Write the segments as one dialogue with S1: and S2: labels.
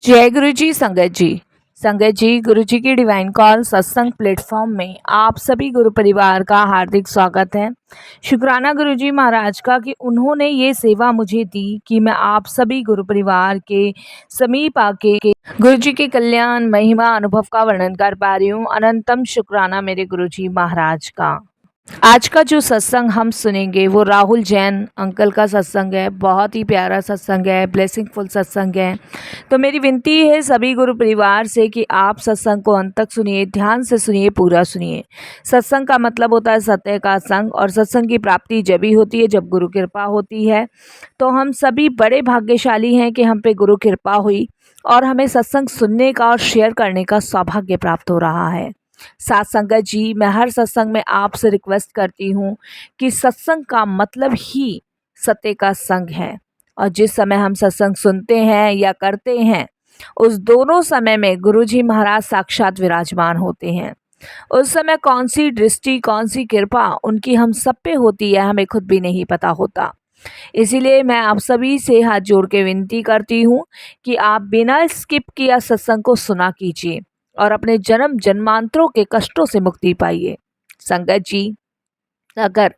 S1: जय गुरु जी संगत जी। संगत जी, गुरु जी की डिवाइन कॉल सत्संग प्लेटफॉर्म में आप सभी गुरु परिवार का हार्दिक स्वागत है। शुक्राना गुरु जी महाराज का कि उन्होंने ये सेवा मुझे दी कि मैं आप सभी गुरु परिवार के समीप आके गुरु जी के कल्याण महिमा अनुभव का वर्णन कर पा रही हूँ। अनंतम शुक्राना मेरे गुरु जी महाराज का। आज का जो सत्संग हम सुनेंगे वो राहुल जैन अंकल का सत्संग है। बहुत ही प्यारा सत्संग है, ब्लेसिंगफुल सत्संग है। तो मेरी विनती है सभी गुरु परिवार से कि आप सत्संग को अंत तक सुनिए, ध्यान से सुनिए, पूरा सुनिए। सत्संग का मतलब होता है सत्य का संग, और सत्संग की प्राप्ति जब ही होती है जब गुरु कृपा होती है। तो हम सभी बड़े भाग्यशाली हैं कि हम पे गुरु कृपा हुई और हमें सत्संग सुनने का और शेयर करने का सौभाग्य प्राप्त हो रहा है। साथ संगत जी, मैं हर सत्संग में आपसे रिक्वेस्ट करती हूँ कि सत्संग का मतलब ही सत्य का संग है, और जिस समय हम सत्संग सुनते हैं या करते हैं उस दोनों समय में गुरुजी महाराज साक्षात विराजमान होते हैं। उस समय कौन सी दृष्टि, कौन सी कृपा उनकी हम सब पे होती है, हमें खुद भी नहीं पता होता। इसीलिए मैं आप सभी से हाथ जोड़ के विनती करती हूँ कि आप बिना स्किप किया सत्संग को सुना कीजिए और अपने जन्म जन्मांतरों के कष्टों से मुक्ति पाइए। संगत जी, अगर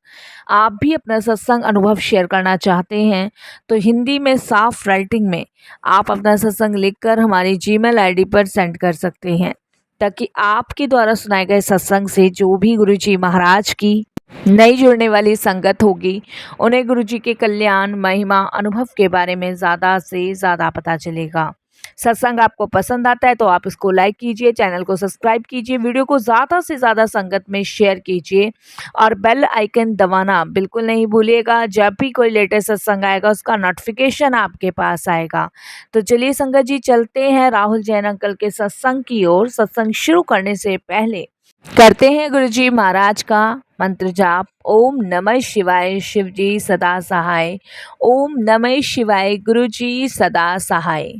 S1: आप भी अपना सत्संग अनुभव शेयर करना चाहते हैं तो हिंदी में साफ राइटिंग में आप अपना सत्संग लिखकर हमारी जीमेल आईडी पर सेंड कर सकते हैं, ताकि आपके द्वारा सुनाए गए सत्संग से जो भी गुरुजी महाराज की नई जुड़ने वाली संगत होगी उन्हें गुरुजी के कल्याण महिमा अनुभव के बारे में ज़्यादा से ज़्यादा पता चलेगा। सत्संग आपको पसंद आता है तो आप इसको लाइक कीजिए, चैनल को सब्सक्राइब कीजिए, वीडियो को ज़्यादा से ज़्यादा संगत में शेयर कीजिए और बेल आइकन दबाना बिल्कुल नहीं भूलिएगा। जब भी कोई लेटेस्ट सत्संग आएगा उसका नोटिफिकेशन आपके पास आएगा। तो चलिए संगत जी, चलते हैं राहुल जैन अंकल के सत्संग की ओर। सत्संग शुरू करने से पहले करते हैं गुरुजी महाराज का मंत्र जाप। ओम नमः शिवाय, शिव जी सदा सहाय। ओम नमः शिवाय, गुरुजी सदा सहाय।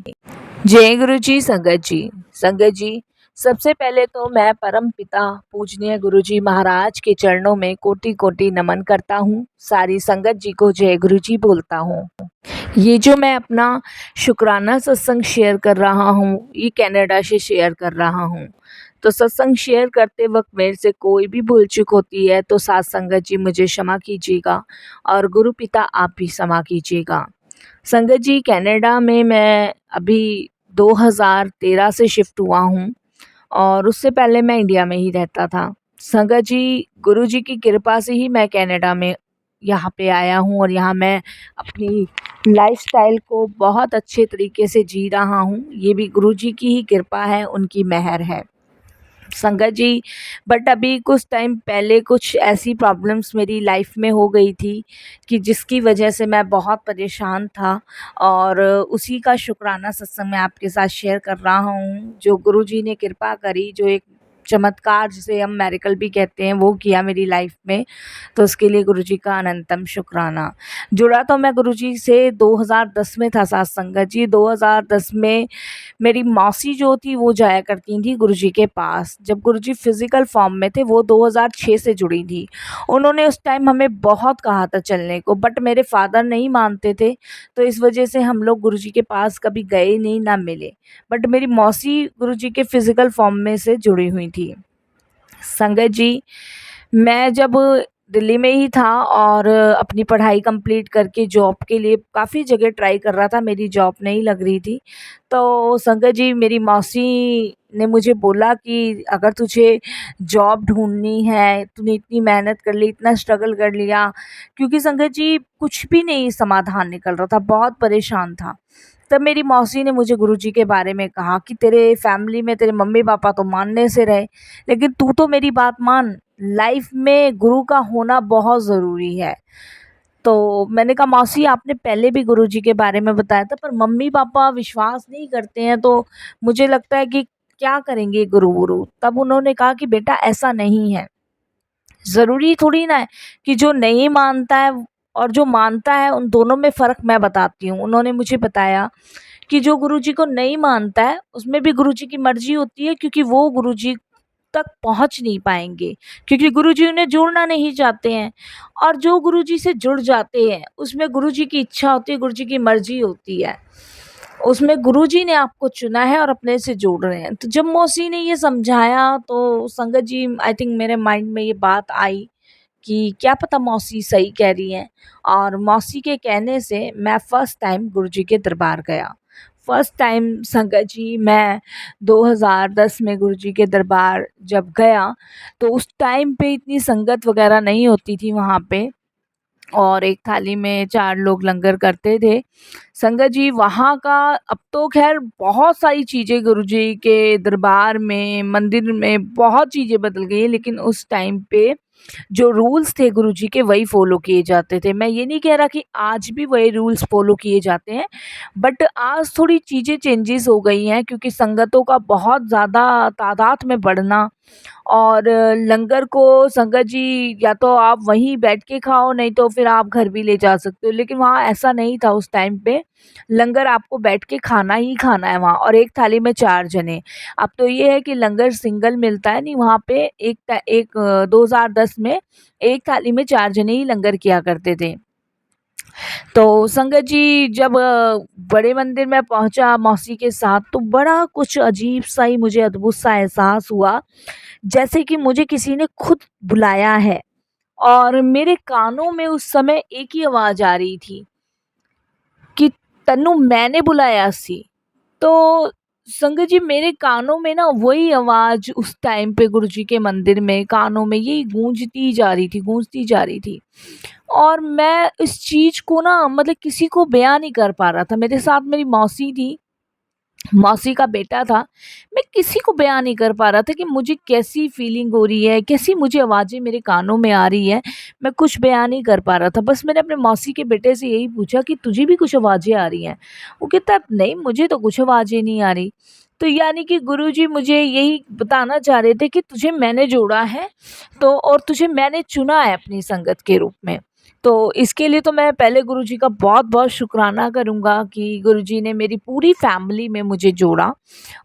S1: जय गुरु जी संगत जी। संगत जी, सबसे पहले तो मैं परम पिता पूजनीय गुरु जी महाराज के चरणों में कोटि कोटि नमन करता हूँ। सारी संगत जी को जय गुरु जी बोलता हूँ। ये जो मैं अपना शुक्राना सत्संग शेयर कर रहा हूँ, ये कनाडा से शेयर कर रहा हूँ। तो सत्संग शेयर करते वक्त मेरे से कोई भी भूल चूक होती है तो साथ संगत जी मुझे क्षमा कीजिएगा, और गुरु पिता आप भी क्षमा कीजिएगा। संगत जी, कनाडा में मैं अभी 2013 से शिफ्ट हुआ हूँ, और उससे पहले मैं इंडिया में ही रहता था। संगत जी, गुरुजी की कृपा से ही मैं कनाडा में यहाँ पे आया हूँ, और यहाँ मैं अपनी लाइफ़स्टाइल को बहुत अच्छे तरीके से जी रहा हूँ। ये भी गुरुजी की ही कृपा है, उनकी मेहर है। संगत जी, बट अभी कुछ टाइम पहले कुछ ऐसी प्रॉब्लम्स मेरी लाइफ में हो गई थी कि जिसकी वजह से मैं बहुत परेशान था, और उसी का शुक्राना सत्संग मैं आपके साथ शेयर कर रहा हूँ। जो गुरुजी ने कृपा करी, जो एक चमत्कार जिसे हम मेरेकल भी कहते हैं, वो किया मेरी लाइफ में, तो उसके लिए गुरुजी का अनंतम शुक्राना। जुड़ा तो मैं गुरुजी से 2010 में था साथ संगत जी। 2010 में मेरी मौसी जो थी वो जाया करती थी गुरुजी के पास। जब गुरुजी फिज़िकल फॉर्म में थे, वो 2006 से जुड़ी थी। उन्होंने उस टाइम हमें बहुत कहा था चलने को, बट मेरे फादर नहीं मानते थे, तो इस वजह से हम लोग गुरुजी के पास कभी गए नहीं, ना मिले। बट मेरी मौसी गुरुजी के फिज़िकल फॉर्म में से जुड़ी हुई थी। संगत जी, मैं जब दिल्ली में ही था और अपनी पढ़ाई कंप्लीट करके जॉब के लिए काफ़ी जगह ट्राई कर रहा था, मेरी जॉब नहीं लग रही थी। तो संगत जी, मेरी मौसी ने मुझे बोला कि अगर तुझे जॉब ढूँढनी है, तूने इतनी मेहनत कर ली, इतना स्ट्रगल कर लिया, क्योंकि संगत जी कुछ भी नहीं समाधान निकल रहा था, बहुत परेशान था। तब मेरी मौसी ने मुझे गुरुजी के बारे में कहा कि तेरे फैमिली में तेरे मम्मी-पापा तो मानने से रहे, लेकिन तू तो मेरी बात मान, लाइफ में गुरु का होना बहुत ज़रूरी है। तो मैंने कहा मौसी, आपने पहले भी गुरुजी के बारे में बताया था, पर मम्मी-पापा विश्वास नहीं करते हैं, तो मुझे लगता है कि क्या करेंगे गुरु-वुरु। तब उन्होंने कहा कि बेटा ऐसा नहीं है, ज़रूरी थोड़ी ना है कि जो नहीं मानता है और जो मानता है उन दोनों में फ़र्क मैं बताती हूँ। उन्होंने मुझे बताया कि जो गुरुजी को नहीं मानता है उसमें भी गुरुजी की मर्ज़ी होती है, क्योंकि वो गुरुजी तक पहुँच नहीं पाएँगे, क्योंकि गुरुजी उन्हें जोड़ना नहीं चाहते हैं। और जो गुरुजी से जुड़ जाते हैं उसमें गुरुजी की इच्छा होती है, गुरुजी की मर्ज़ी होती है। उसमें गुरुजी ने आपको चुना है और अपने से जोड़ रहे हैं। तो जब मौसी ने ये समझाया तो संगत जी आई थिंक मेरे माइंड में ये बात आई कि क्या पता मौसी सही कह रही हैं। और मौसी के कहने से मैं फ़र्स्ट टाइम गुरुजी के दरबार गया। फ़र्स्ट टाइम संगत जी मैं 2010 में गुरुजी के दरबार जब गया, तो उस टाइम पे इतनी संगत वग़ैरह नहीं होती थी वहाँ पे, और एक थाली में 4 लोग लंगर करते थे। संगत जी वहाँ का अब तो ख़ैर बहुत सारी चीज़ें गुरुजी के दरबार में, मंदिर में बहुत चीज़ें बदल गई हैं, लेकिन उस टाइम पे जो रूल्स थे गुरुजी के वही फ़ॉलो किए जाते थे। मैं ये नहीं कह रहा कि आज भी वही रूल्स फ़ॉलो किए जाते हैं, बट आज थोड़ी चीज़ें चेंजेस हो गई हैं क्योंकि संगतों का बहुत ज़्यादा तादाद में बढ़ना, और लंगर को संगत जी या तो आप वहीं बैठ के खाओ, नहीं तो फिर आप घर भी ले जा सकते हो। लेकिन वहाँ ऐसा नहीं था उस टाइम पे, लंगर आपको बैठ के खाना ही खाना है वहाँ, और एक थाली में 4 जने। अब तो ये है कि लंगर सिंगल मिलता है, नहीं वहाँ पे 2010 में एक थाली में 4 जने ही लंगर किया करते थे। तो संगत जी जब बड़े मंदिर में पहुँचा मौसी के साथ, तो बड़ा कुछ अजीब-सा ही मुझे अद्भुत-सा एहसास हुआ, जैसे कि मुझे किसी ने खुद बुलाया है। और मेरे कानों में उस समय एक ही आवाज़ आ रही थी कि तन्नू मैंने बुलाया सी। तो संगत जी मेरे कानों में ना वही आवाज़ उस टाइम पे गुरुजी के मंदिर में कानों में यही गूंजती जा रही थी, गूंजती जा रही थी। और मैं इस चीज़ को ना मतलब किसी को बयाँ नहीं कर पा रहा था। मेरे साथ मेरी मौसी थी, मौसी का बेटा था। मैं किसी को बयाँ नहीं कर पा रहा था कि मुझे कैसी फ़ीलिंग हो रही है, कैसी मुझे आवाज़ें मेरे कानों में आ रही हैं। मैं कुछ बयाँ नहीं कर पा रहा था। बस मैंने अपने मौसी के बेटे से यही पूछा कि तुझे भी कुछ आवाज़ें आ रही हैं? वो कहता नहीं मुझे तो कुछ आवाज़ें नहीं आ रही। तो यानी कि गुरुजी मुझे यही बताना चाह रहे थे कि तुझे मैंने जोड़ा है, तो और तुझे मैंने चुना है अपनी संगत के रूप में। तो इसके लिए तो मैं पहले गुरुजी का बहुत-बहुत शुकराना करूँगा कि गुरुजी ने मेरी पूरी फैमिली में मुझे जोड़ा।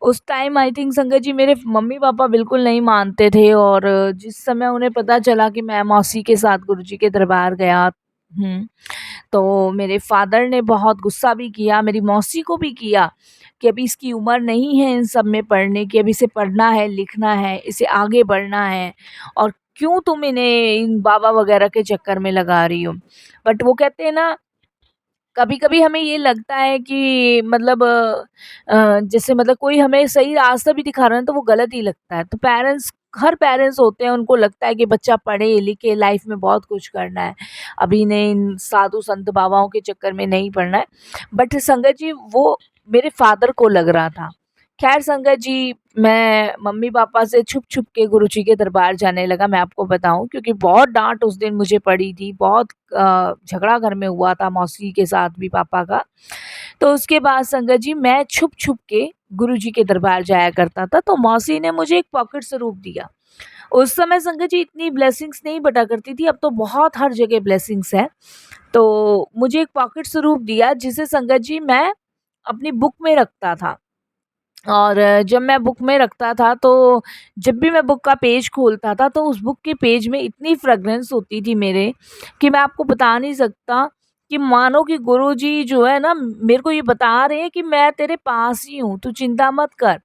S1: उस टाइम आई थिंक संगत जी मेरे मम्मी-पापा बिल्कुल नहीं मानते थे, और जिस समय उन्हें पता चला कि मैं मौसी के साथ गुरुजी के दरबार गया तो मेरे फादर ने बहुत गुस्सा भी किया, मेरी मौसी को भी किया कि अभी इसकी उम्र नहीं है इन सब में पढ़ने की, अभी इसे पढ़ना है, लिखना है, इसे आगे बढ़ना है, और क्यों तुम इन्हें इन बाबा वगैरह के चक्कर में लगा रही हो। बट वो कहते हैं ना, कभी-कभी हमें ये लगता है कि मतलब जैसे मतलब कोई हमें सही रास्ता भी दिखा रहा है तो वो गलत ही लगता है। तो पेरेंट्स, हर पेरेंट्स होते हैं, उनको लगता है कि बच्चा पढ़े-लिखे लाइफ में बहुत कुछ करना है। अभी इन्हें इन साधु संत बाबाओं के चक्कर में नहीं पड़ना है। बट संगत जी वो मेरे फादर को लग रहा था। ख़ैर संगत जी मैं मम्मी-पापा से छुप-छुप के गुरुजी के दरबार जाने लगा, मैं आपको बताऊँ, क्योंकि बहुत डाँट उस दिन मुझे पड़ी थी, बहुत झगड़ा घर में हुआ था मौसी के साथ भी पापा का। तो उसके बाद संगत जी मैं छुप-छुप के गुरुजी के दरबार जाया करता था, तो मौसी ने मुझे एक पॉकेट स्वरूप दिया। उस समय संगत जी इतनी ब्लेसिंग्स नहीं बँटा करती थी, अब तो बहुत हर जगह ब्लेसिंग्स हैं। तो मुझे एक पॉकेट स्वरूप दिया जिसे संगत जी मैं अपनी बुक में रखता था। और जब मैं बुक में रखता था तो जब भी मैं बुक का पेज खोलता था तो उस बुक के पेज में इतनी फ्रेगनेंस होती थी मेरे, कि मैं आपको बता नहीं सकता, कि मानो कि गुरुजी जो है ना मेरे को ये बता रहे हैं कि मैं तेरे पास ही हूँ, तू चिंता मत कर।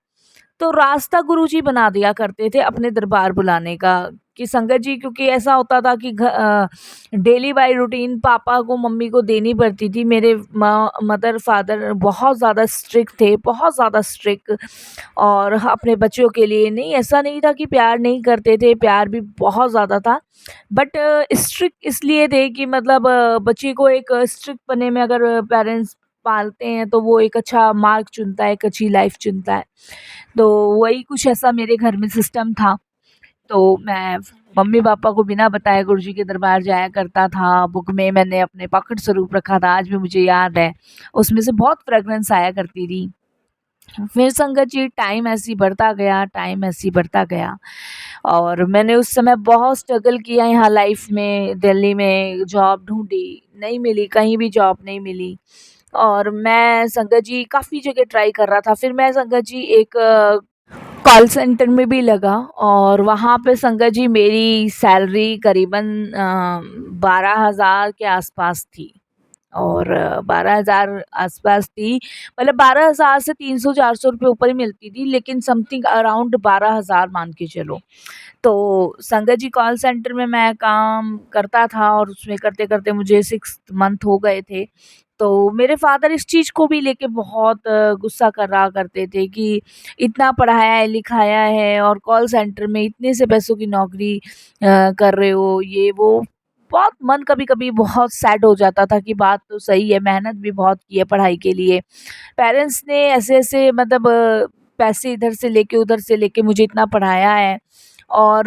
S1: तो रास्ता गुरुजी बना दिया करते थे अपने दरबार बुलाने का, कि संगत जी क्योंकि ऐसा होता था कि डेली बाय रूटीन पापा को मम्मी को देनी पड़ती थी। मेरे मदर फादर बहुत ज़्यादा स्ट्रिक्ट थे, बहुत ज़्यादा स्ट्रिक्ट, और अपने बच्चों के लिए नहीं, ऐसा नहीं था कि प्यार नहीं करते थे, प्यार भी बहुत ज़्यादा था। बट स्ट्रिक्ट इसलिए थे कि मतलब बच्चे को एक स्ट्रिक्ट बने में अगर पेरेंट्स पालते हैं तो वो एक अच्छा मार्ग चुनता है, एक अच्छी लाइफ चुनता है। तो वही कुछ ऐसा मेरे घर में सिस्टम था। तो मैं मम्मी-पापा को बिना बताए गुरुजी के दरबार जाया करता था। बुक में मैंने अपने पॉकेट स्वरूप रखा था, आज भी मुझे याद है। उसमें से बहुत फ्रेग्रेंस आया करती थी। फिर संगत जी टाइम ऐसे ही बढ़ता गया, टाइम ऐसे ही बढ़ता गया, और मैंने उस समय बहुत स्ट्रगल किया यहाँ लाइफ में, दिल्ली में जॉब ढूँढी, नहीं मिली, कहीं भी जॉब नहीं मिली। और मैं संगत जी काफ़ी जगह ट्राई कर रहा था। फिर मैं संगत जी एक कॉल सेंटर में भी लगा, और वहाँ पे संगत जी मेरी सैलरी करीबन 12,000 के आसपास थी। और 12,000 आसपास थी, मतलब 12,000 से 300-400 रुपये ऊपर ही मिलती थी, लेकिन समथिंग अराउंड 12,000 मान के चलो। तो संगत जी कॉल सेंटर में मैं काम करता था और उसमें करते-करते मुझे 6th मंथ हो गए थे। तो मेरे फ़ादर इस चीज़ को भी लेके बहुत गुस्सा करा करते थे कि इतना पढ़ाया है, लिखाया है और कॉल सेंटर में इतने से पैसों की नौकरी कर रहे हो, ये वो। बहुत मन कभी-कभी बहुत सैड हो जाता था कि बात तो सही है, मेहनत भी बहुत की है पढ़ाई के लिए। पेरेंट्स ने ऐसे-ऐसे मतलब पैसे इधर से लेके उधर से लेके मुझे इतना पढ़ाया है और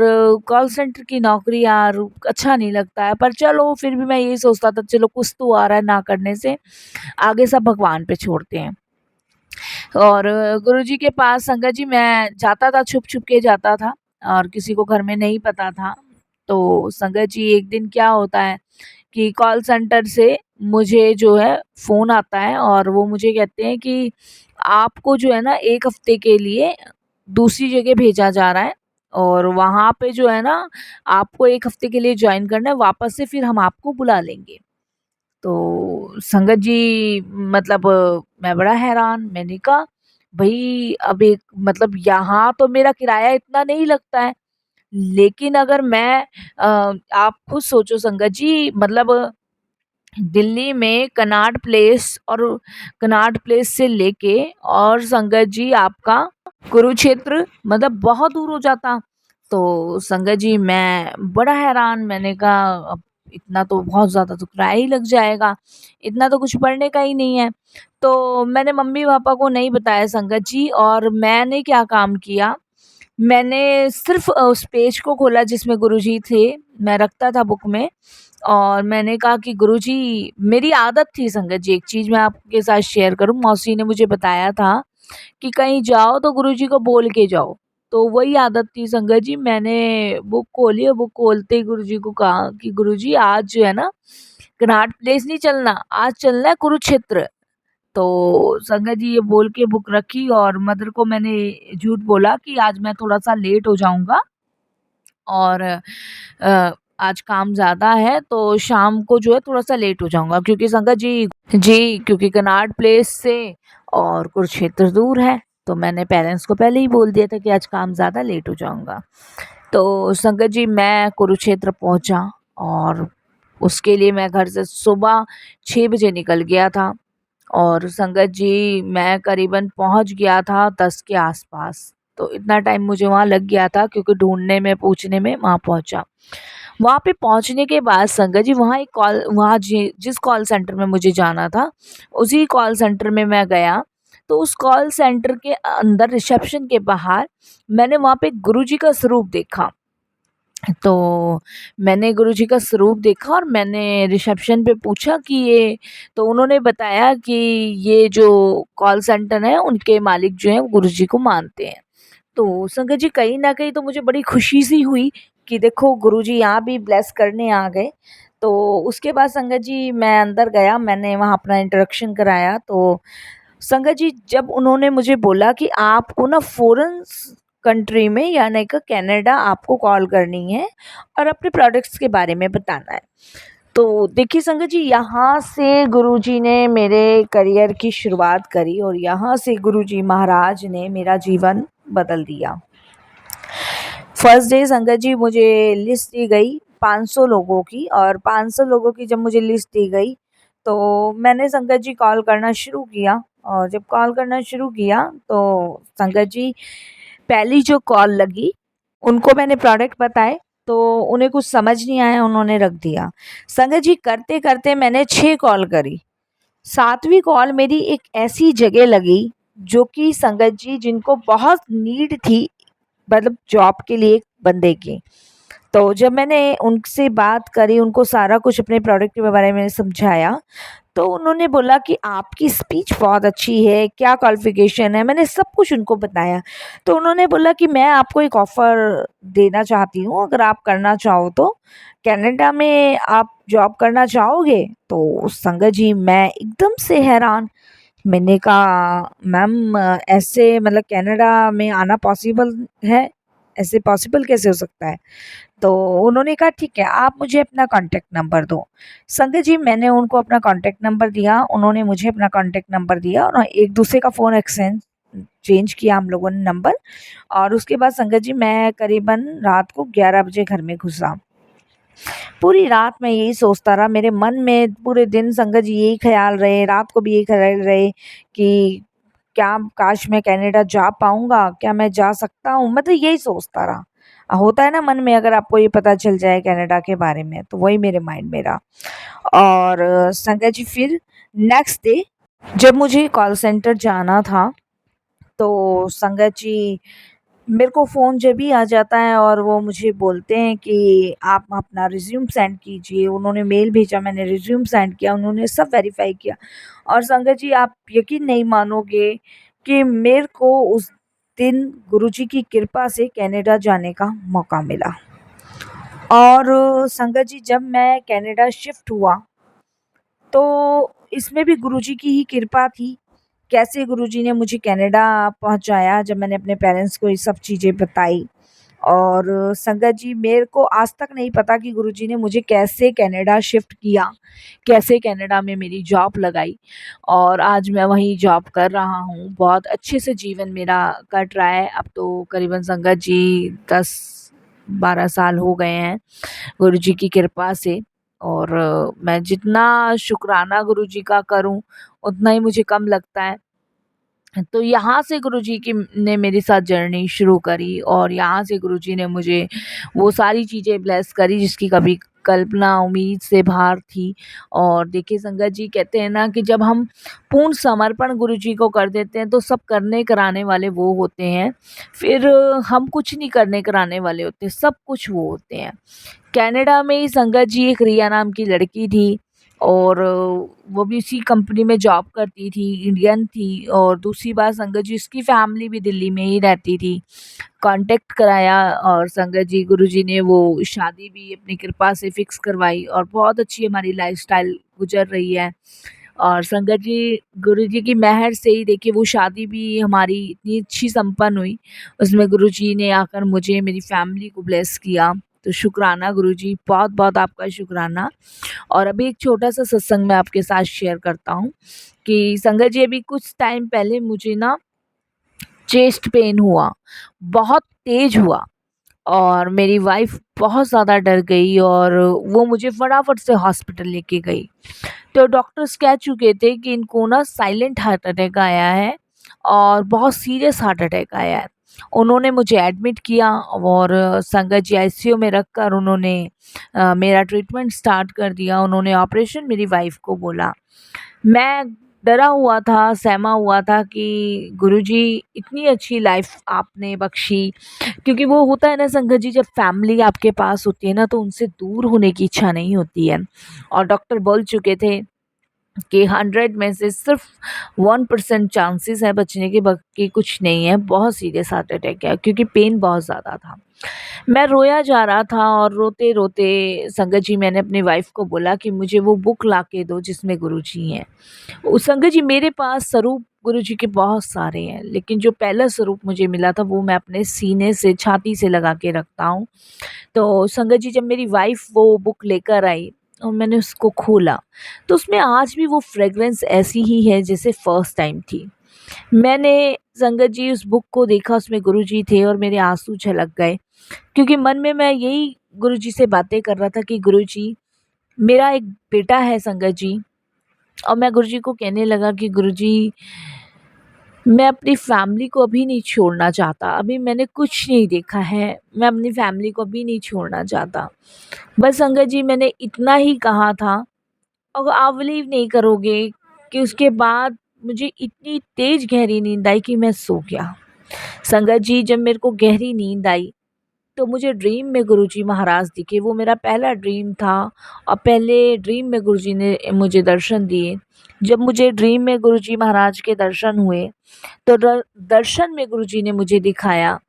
S1: कॉल सेंटर की नौकरी यार अच्छा नहीं लगता है, पर चलो फिर भी मैं यही सोचता था चलो कुछ तो आ रहा है ना करने से, आगे सब भगवान पे छोड़ते हैं। और गुरुजी के पास संगत जी मैं जाता था, छुप-छुप के जाता था और किसी को घर में नहीं पता था। तो संगत जी एक दिन क्या होता है कि कॉल सेंटर से मुझे जो है फ़ोन आता है और वो मुझे कहते हैं कि आपको जो है ना 1 हफ़्ते के लिए दूसरी जगह भेजा जा रहा है और वहाँ पे जो है ना आपको 1 हफ़्ते के लिए जॉइन करना है, वापस से फिर हम आपको बुला लेंगे। तो संगत जी मतलब मैं बड़ा हैरान, मैंने कहा भई अब एक मतलब यहाँ तो मेरा किराया इतना नहीं लगता है, लेकिन अगर मैं आप खुद सोचो संगत जी मतलब दिल्ली में कनॉट प्लेस और कनॉट प्लेस से लेके और संगत जी आपका कुरुक्षेत्र मतलब बहुत दूर हो जाता। तो संगत जी मैं बड़ा हैरान, मैंने कहा अब इतना तो बहुत ज़्यादा तो किराया ही लग जाएगा, इतना तो कुछ पढ़ने का ही नहीं है। तो मैंने मम्मी-पापा को नहीं बताया संगत जी और मैंने क्या काम किया, मैंने सिर्फ़ उस पेज को खोला जिसमें गुरुजी थे, मैं रखता था बुक में और मैंने कहा कि गुरुजी मेरी आदत थी संगत जी, एक चीज़ मैं आपके साथ शेयर करूँ, मौसी ने मुझे बताया था कि कहीं जाओ तो गुरुजी को बोल के जाओ। तो वही आदत थी संगत जी, मैंने बुक खोली और बुक खोलते ही गुरुजी को कहा कि गुरुजी आज जो है ना कनॉट प्लेस नहीं चलना, आज चलना है कुरुक्षेत्र। तो संगत जी ये बोल के बुक रखी और मदर को मैंने झूठ बोला कि आज मैं थोड़ा-सा लेट हो जाऊँगा और आज काम ज़्यादा है तो शाम को जो है थोड़ा-सा लेट हो जाऊँगा क्योंकि संगत जी क्योंकि कनॉट प्लेस से और कुरुक्षेत्र दूर है, तो मैंने पेरेंट्स को पहले ही बोल दिया था कि आज काम ज़्यादा लेट हो जाऊँगा। तो संगत जी मैं कुरुक्षेत्र पहुँचा और उसके लिए मैं घर से सुबह 6 बजे निकल गया था और संगत जी मैं करीबन पहुँच गया था 10 के आस-पास। तो इतना टाइम मुझे वहाँ लग गया था क्योंकि ढूँढने में, पूछने में वहाँ पहुँचा। वहाँ पे पहुँचने के बाद संगत जी वहाँ जिस कॉल सेंटर में मुझे जाना था, उसी कॉल सेंटर में मैं गया। तो उस कॉल सेंटर के अंदर रिसेप्शन के बाहर मैंने वहाँ पे गुरुजी का स्वरूप देखा। तो मैंने गुरुजी का स्वरूप देखा और मैंने रिसेप्शन पे पूछा कि ये, तो उन्होंने बताया कि ये जो कॉल सेंटर है उनके मालिक जो हैं गुरुजी को मानते हैं। तो संगत जी कहीं न कहीं तो मुझे बड़ी खुशी सी हुई कि देखो गुरुजी यहाँ भी ब्लेस करने आ गए। तो उसके बाद संगत जी मैं अंदर गया, मैंने वहाँ अपना इंट्रोडक्शन कराया। तो संगत जी जब उन्होंने मुझे बोला कि आपको ना फ़ॉरेन कंट्री में यानी कि कनाडा आपको कॉल करनी है और अपने प्रोडक्ट्स के बारे में बताना है। तो देखिए संगत जी यहाँ से गुरुजी ने मेरे करियर की शुरुआत करी और यहाँ से गुरुजी महाराज ने मेरा जीवन बदल दिया। फर्स्ट डे संगत जी मुझे लिस्ट दी गई 500 लोगों की और 500 लोगों की जब मुझे लिस्ट दी गई तो मैंने संगत जी कॉल करना शुरू किया और जब कॉल करना शुरू किया तो संगत जी पहली जो कॉल लगी उनको मैंने प्रोडक्ट बताए तो उन्हें कुछ समझ नहीं आया, उन्होंने रख दिया। संगत जी करते करते मैंने 6 कॉल करी, 7वीं कॉल मेरी एक ऐसी जगह लगी जो कि संगत जी जिनको बहुत नीड थी मतलब जॉब के लिए एक बंदे की। तो जब मैंने उनसे बात करी, उनको सारा कुछ अपने प्रोडक्ट के बारे में समझाया, तो उन्होंने बोला कि आपकी स्पीच बहुत अच्छी है, क्या क्वालिफ़िकेशन है? मैंने सब कुछ उनको बताया। तो उन्होंने बोला कि मैं आपको एक ऑफ़र देना चाहती हूँ, अगर आप करना चाहो तो। कनाडा में आप जॉब करना चाहोगे? तो संगत जी मैं एकदम से हैरान। मैंने कहा मैम ऐसे मतलब कनाडा में आना पॉसिबल है?
S2: ऐसे पॉसिबल कैसे हो सकता है? तो उन्होंने कहा ठीक है, आप मुझे अपना कॉन्टैक्ट नंबर दो। संगत जी, मैंने उनको अपना कॉन्टैक्ट नंबर दिया, उन्होंने मुझे अपना कॉन्टैक्ट नंबर दिया और एक-दूसरे का फ़ोन चेंज किया हम लोगों ने नंबर। और उसके बाद संगत जी मैं करीबन रात को 11 बजे घर में घुसा। पूरी रात मैं यही सोचता रहा, मेरे मन में पूरे दिन संगत जी यही ख़्याल रहे, रात को भी यही ख़्याल रहे कि क्या काश मैं कनाडा जा पाऊँगा? क्या मैं जा सकता हूँ? मतलब यही सोचता रहा। होता है ना मन में, अगर आपको ये पता चल जाए कनाडा के बारे में, तो वही मेरे माइंड में रहा। और संगत जी फिर नेक्स्ट डे जब मुझे कॉल सेंटर जाना था, तो संगत जी मेरे को फ़ोन जब भी आ जाता है और वो मुझे बोलते हैं कि आप अपना रिज़्यूम सेंड कीजिए। उन्होंने मेल भेजा, मैंने रिज़्यूम सेंड किया, उन्होंने सब वेरीफ़ाई किया। और संगत जी आप यकीन नहीं मानोगे कि मेरे को उस दिन गुरुजी की कृपा से कनाडा जाने का मौका मिला। और संगत जी जब मैं कनाडा शिफ्ट हुआ, तो इसमें भी गुरुजी की ही कृपा थी। कैसे गुरुजी ने मुझे कनाडा पहुँचाया, जब मैंने अपने पेरेंट्स को ये सब चीज़ें बताई। और संगत जी मेरे को आज तक नहीं पता कि गुरुजी ने मुझे कैसे कनाडा शिफ्ट किया, कैसे कनाडा में मेरी जॉब लगाई और आज मैं वहीं जॉब कर रहा हूँ। बहुत अच्छे से जीवन मेरा कट रहा है। अब तो करीबन संगत जी 10-12 साल हो गए हैं गुरुजी की कृपा से। और मैं जितना शुक्राना गुरुजी का करूँ, उतना ही मुझे कम लगता है। तो यहाँ से गुरुजी की ने मेरे साथ जर्नी शुरू करी और यहाँ से गुरुजी ने मुझे वो सारी चीज़ें ब्लेस करी जिसकी कभी कल्पना उम्मीद से बाहर थी। और देखिए संगत जी कहते हैं ना कि जब हम पूर्ण समर्पण गुरुजी को कर देते हैं तो सब करने कराने वाले वो होते हैं। फिर हम कुछ नहीं करने कराने वाले होते, सब कुछ वो होते हैं। कनाडा में ही संगत जी एक रिया नाम की लड़की थी और वो भी उसी कंपनी में जॉब करती थी, इंडियन थी। और दूसरी बात संगत जी उसकी फैमिली भी दिल्ली में ही रहती थी। कॉन्टैक्ट कराया और संगत जी गुरुजी ने वो शादी भी अपनी कृपा से फिक्स करवाई और बहुत अच्छी हमारी लाइफ़स्टाइल गुज़र रही है। और संगत जी गुरुजी की मेहर से ही देखिए वो शादी भी हमारी इतनी अच्छी संपन्न हुई। उसमें गुरुजी ने आकर मुझे, मेरी फैमिली को ब्लेस किया। तो शुक्राना गुरुजी, बहुत-बहुत आपका शुक्राना। और अभी एक छोटा-सा सत्संग मैं आपके साथ शेयर करता हूँ कि संगत जी अभी कुछ टाइम पहले मुझे ना चेस्ट पेन हुआ, बहुत तेज़ हुआ और मेरी वाइफ़ बहुत ज़्यादा डर गई और वो मुझे फटाफट से हॉस्पिटल लेके गई। तो डॉक्टर्स कह चुके थे कि इनको ना साइलेंट हार्ट अटैक आया है और बहुत सीरियस हार्ट अटैक आया है। उन्होंने मुझे एडमिट किया और संगत जी आईसीयू में रखकर उन्होंने मेरा ट्रीटमेंट स्टार्ट कर दिया। उन्होंने ऑपरेशन मेरी वाइफ़ को बोला। मैं डरा हुआ था, सहमा हुआ था कि गुरुजी इतनी अच्छी लाइफ़ आपने बख्शी। क्योंकि वो होता है ना संगत जी, जब फैमिली आपके पास होती है ना तो उनसे दूर होने की इच्छा नहीं होती है। और डॉक्टर बोल चुके थे कि 100 में से सिर्फ 1% चांसेस है बचने के, बाकी कुछ नहीं है। बहुत सीरियस हार्ट अटैक है क्योंकि पेन बहुत ज़्यादा था। मैं रोया जा रहा था और रोते-रोते संगत जी मैंने अपनी वाइफ़ को बोला कि मुझे वो बुक ला के दो जिसमें गुरुजी हैं। संगत जी मेरे पास स्वरूप गुरुजी के बहुत सारे हैं, लेकिन जो पहला स्वरूप मुझे मिला था वो मैं अपने सीने से, छाती से लगा के रखता हूँ। तो संगत जी जब मेरी वाइफ़ वो बुक लेकर आई और मैंने उसको खोला, तो उसमें आज भी वो फ्रेग्रेंस ऐसी ही है जैसे फर्स्ट टाइम थी। मैंने संगत जी उस बुक को देखा, उसमें गुरुजी थे और मेरे आँसू छलक गए। क्योंकि मन में मैं यही गुरुजी से बातें कर रहा था कि गुरुजी मेरा एक बेटा है संगत जी। और मैं गुरुजी को कहने लगा कि गुरुजी मैं अपनी फैमिली को अभी नहीं छोड़ना चाहता, अभी मैंने कुछ नहीं देखा है, मैं अपनी फैमिली को अभी नहीं छोड़ना चाहता। बस संगत जी मैंने इतना ही कहा था और आप बिलीव नहीं करोगे कि उसके बाद मुझे इतनी तेज़ गहरी नींद आई कि मैं सो गया। संगत जी जब मेरे को गहरी नींद आई तो मुझे ड्रीम में गुरुजी महाराज दिखे। वो मेरा पहला ड्रीम था और पहले ड्रीम में गुरुजी ने मुझे दर्शन दिए। जब मुझे ड्रीम में गुरुजी महाराज के दर्शन हुए तो दर्शन में गुरुजी ने मुझे दिखाया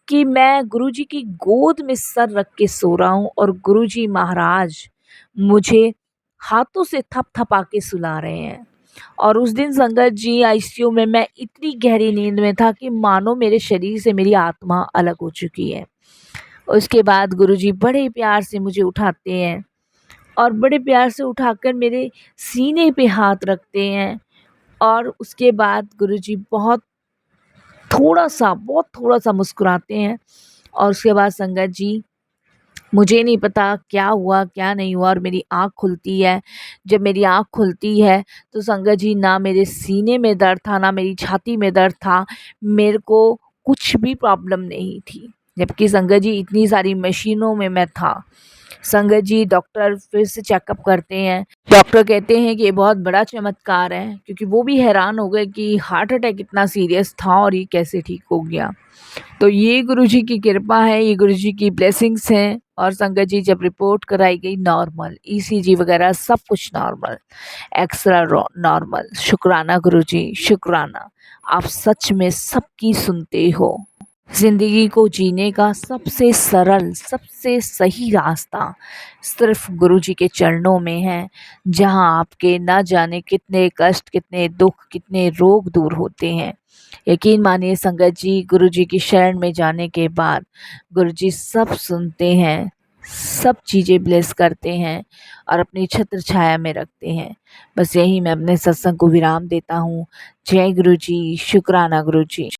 S2: कि मैं गुरुजी की गोद में सर रख के सो रहा हूँ और गुरुजी महाराज मुझे हाथों से थपथपा के सुला रहे हैं। और उस दिन संगत जी आईसीयू में मैं इतनी गहरी नींद में था कि मानो मेरे शरीर से मेरी आत्मा अलग हो चुकी है।
S1: उसके बाद गुरुजी बड़े प्यार से मुझे उठाते हैं और बड़े प्यार से उठाकर मेरे सीने पे हाथ रखते हैं और उसके बाद गुरुजी बहुत थोड़ा सा मुस्कुराते हैं और उसके बाद संगत जी मुझे नहीं पता क्या हुआ क्या नहीं हुआ और मेरी आँख खुलती है। जब मेरी आँख खुलती है तो संगत जी ना मेरे सीने में दर्द था, ना मेरी छाती में दर्द था, मेरे को कुछ भी प्रॉब्लम नहीं थी। जबकि संगत जी इतनी सारी मशीनों में मैं था। संगत जी डॉक्टर फिर से चेकअप करते हैं। डॉक्टर कहते हैं कि ये बहुत बड़ा चमत्कार है, क्योंकि वो भी हैरान हो गए कि हार्ट अटैक इतना सीरियस था और ये कैसे ठीक हो गया। तो ये गुरुजी की कृपा है, ये गुरुजी की ब्लेसिंग्स हैं। और संगत जी जब रिपोर्ट कराई गई नॉर्मल, ईसीजी वगैरह सब कुछ नॉर्मल, एक्सरा नॉर्मल। शुक्राना गुरुजी, शुक्राना। आप सच में सबकी सुनते हो। ज़िंदगी को जीने का सबसे सरल, सबसे सही रास्ता सिर्फ़ गुरुजी के चरणों में है, जहाँ आपके ना जाने कितने कष्ट, कितने दुःख, कितने रोग दूर होते हैं। यकीन मानिए संगत जी, गुरुजी की शरण में जाने के बाद गुरुजी सब सुनते हैं, सब चीज़ें ब्लेस करते हैं और अपनी छत्र छाया में रखते हैं। बस यही मैं अपने सत्संग को विराम देता हूँ। जय गुरुजी, शुक्राना गुरुजी।